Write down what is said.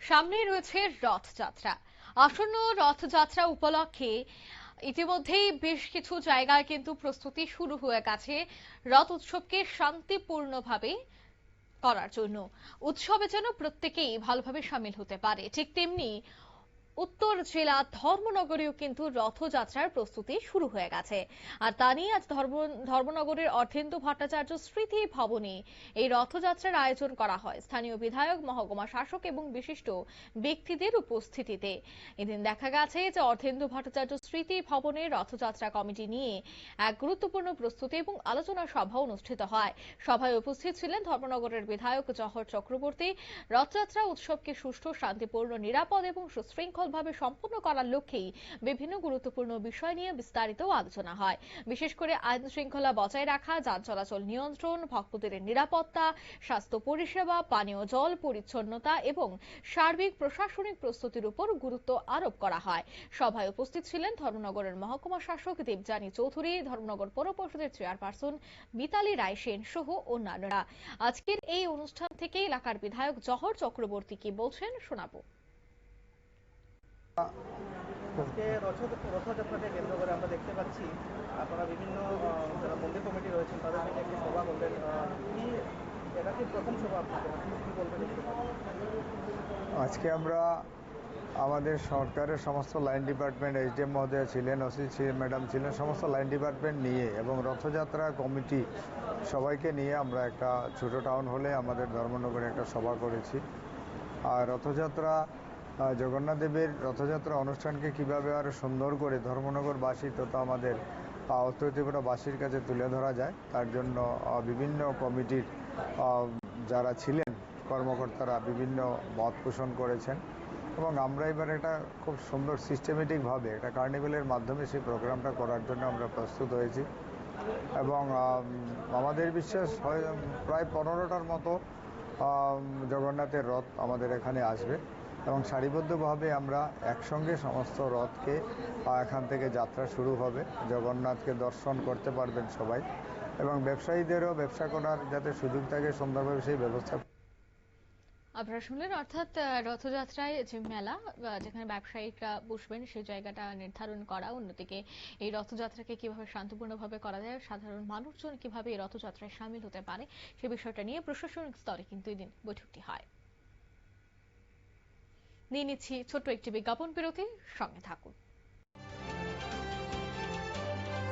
সামনেই রয়েছে রথযাত্রা। আসন্ন রথযাত্রা উপলক্ষে ইতিমধ্যেই বেশ কিছু জায়গায় কিন্তু প্রস্তুতি শুরু হয়ে গেছে রথ উৎসবকে শান্তিপূর্ণভাবে করার জন্য। উৎসবে যেন প্রত্যেকেই ভালোভাবে সামিল হতে পারে, ঠিক তেমনি উত্তর জেলা ধর্মনগরেও কিন্তু রথযাত্রার প্রস্তুতি শুরু হয়ে গেছে। আর তা নিয়ে আজ ধর্মনগরের অর্ধেন্দু ভট্টাচার্য স্মৃতি ভবনে এই রথযাত্রার আয়োজন করা হয় স্থানীয় বিধায়ক, মহকুমা শাসক এবং বিশিষ্ট ব্যক্তিদের উপস্থিতিতে। এদিন দেখা গেছে যে অর্ধেন্দু ভট্টাচার্য স্মৃতি ভবনে রথযাত্রা কমিটি নিয়ে এক গুরুত্বপূর্ণ প্রস্তুতি এবং আলোচনা সভা অনুষ্ঠিত হয়। সভায় উপস্থিত ছিলেন ধর্মনগরের বিধায়ক জহর চক্রবর্তী। রথযাত্রা উৎসবকে সুষ্ঠু, শান্তিপূর্ণ, নিরাপদ এবং সুশৃঙ্খলভাবে সম্পন্ন করার লক্ষ্যেই বিভিন্ন গুরুত্বপূর্ণ বিষয় নিয়ে বিস্তারিত আলোচনা হয়। বিশেষ করে আইন শৃঙ্খলা বজায় রাখা, যান চলাচল নিয়ন্ত্রণ, ভক্তদের নিরাপত্তা, স্বাস্থ্য পরিষেবা, পানীয় জল, পরিচ্ছন্নতা এবং সার্বিক প্রশাসনিক প্রস্তুতির উপর গুরুত্ব আরোপ করা হয়। সভায় উপস্থিত ছিলেন ধর্মনগরের মহকুমা শাসক দেবযানী চৌধুরী, ধর্মনগর পৌর পরিষদের চেয়ারপারসন মিতালি রায় সেন সহ অন্যান্যরা। আজকের এই অনুষ্ঠান থেকে এলাকার বিধায়ক জহর চক্রবর্তী কি বলছেন শোনাবো। আজকে রথযাত্রাকে কেন্দ্র করে আমরা দেখতে পাচ্ছি আপনারা বিভিন্ন যারা মন্দির কমিটি রয়েছেন তাদের নিয়ে একটি সভা করলেন। কি এটা কি প্রথম সভা আপনাদের, কি বলবেন? আজকে আমরা আমাদের সরকারের সমস্ত লাইন ডিপার্টমেন্ট, এসডিএম মহোদয় ছিলেন, ওসি ম্যাডাম ছিলেন, সমস্ত লাইন ডিপার্টমেন্ট নিয়ে এবং রথযাত্রা কমিটি সবাইকে নিয়ে আমরা একটা ছোটো টাউন হলে আমাদের ধর্মনগরে একটা সভা করেছি। আর রথযাত্রা, জগন্নাথ দেবের রথযাত্রা অনুষ্ঠানকে কীভাবে আরও সুন্দর করে ধর্মনগরবাসী তথা আমাদের উত্তর ত্রিপুরাবাসীর কাছে তুলে ধরা যায় তার জন্য বিভিন্ন কমিটির যারা ছিলেন কর্মকর্তারা বিভিন্ন মত পোষণ করেছেন এবং আমরা এবার একটা খুব সুন্দর সিস্টেমেটিকভাবে একটা কার্নিভেলের মাধ্যমে সেই প্রোগ্রামটা করার জন্য আমরা প্রস্তুত হয়েছি এবং আমাদের বিশ্বাস হয় প্রায় 15টার মতো জগন্নাথের রথ আমাদের এখানে আসবে এবং সারিবদ্ধভাবে আমরা একসঙ্গে সমস্ত রথকে এখান থেকে যাত্রা শুরু হবে। জগন্নাথকে দর্শন করতে পারবেন সবাই এবং ব্যবসায়ীদেরও ব্যবসা করার যাতে সুযোগ থাকে সুন্দরভাবে সেই ব্যবস্থা। আপনারা শুনলেন, অর্থাৎ রথযাত্রায় যে মেলা, যেখানে ব্যবসায়িকরা বসবেন সেই জায়গাটা নির্ধারণ করা, অন্যদিকে এই রথযাত্রাকে কিভাবে শান্তিপূর্ণভাবে করা যায়, সাধারণ মানুষজন কিভাবে এই রথযাত্রায় সামিল হতে পারে সে বিষয়টা নিয়ে প্রশাসনিক স্তরে কিন্তু এদিন বৈঠকটি হয়। নিয়ে নিচ্ছি ছোট্ট একটি বিজ্ঞাপন বিরতি, সঙ্গে থাকুন।